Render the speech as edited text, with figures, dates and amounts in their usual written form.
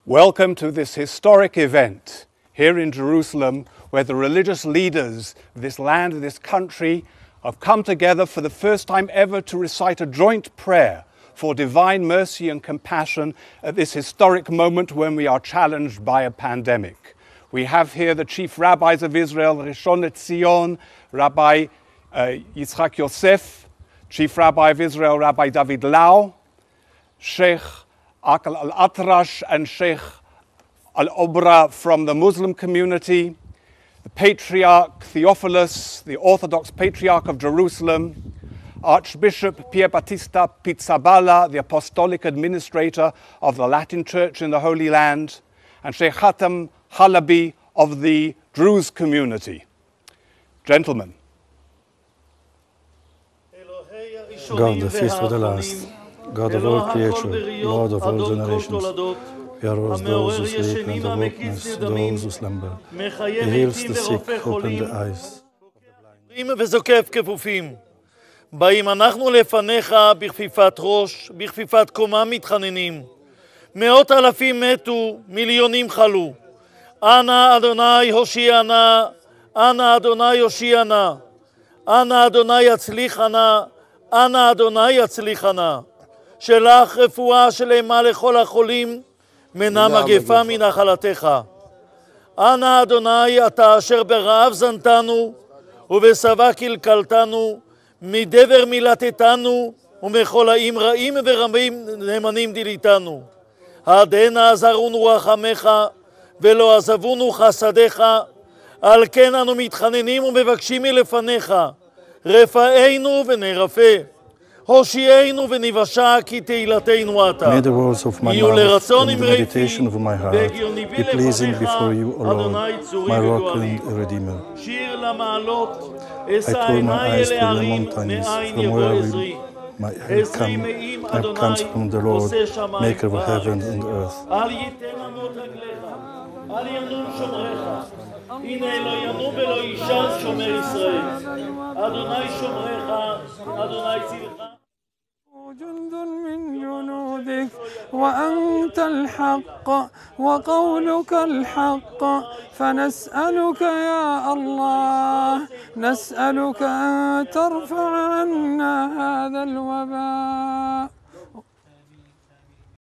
Welcome to this historic event here in Jerusalem, where the religious leaders of this land, of this country, have come together for the first time ever to recite a joint prayer for divine mercy and compassion at this historic moment when we are challenged by a pandemic. We have here the chief rabbis of Israel, Rishon LeZion, Rabbi Yitzchak Yosef, chief rabbi of Israel, Rabbi David Lau, Sheikh Aql al-Atrash and Sheikh al-Obra from the Muslim community, the Patriarch Theophilus, the Orthodox Patriarch of Jerusalem, Archbishop Pier Battista Pizzaballa, the Apostolic Administrator of the Latin Church in the Holy Land, and Sheikh Hatem Halabi of the Druze community. Gentlemen. God, the first for the last, God of all creation, Lord of all generations, we arouse those who sleep and awakeness those who slumber. He heals the sick, open the eyes. וזוקף כפופים. באים אנחנו לפניך בכפיפת ראש, בכפיפת קומה מתחננים. מאות אלפים מתו, מיליונים חלו. אנא אדוני הושיע נא, אנא אדוני הושיע נא. אנא אדוני יצליח נא, אנא אדוני יצליח נא. שלח רפואה שלמה לכל החולים, מנע מגפה מנחלתך. אנא אדוני אתה אשר ברעב זנתנו, ובשבע קלקלתנו, מדבר מילתתנו, ומכל האם רעים ורבים נאמנים דילתנו. העדנה עזרונו רחמך, ולא עזבונו חסדיך, על כן אנו מתחננים ומבקשים מלפניך, רפאנו ונרפא. הושיענו וניוושע כי תהילתנו אתה. May the words of my mouth and the meditation of my heart be pleasing before you, O Lord, my rock and redeemer. I turn my eyes to the mountains, from where will my help come? Help comes from the Lord, maker of heaven and earth. הנה לא ינום ולא יישן שומר ישראל. אדוני שומרך, אדוני צילך. جند من جنودك وأنت الحق وقولك الحق فنسألك يا الله نسألك أن ترفع عنا هذا الوباء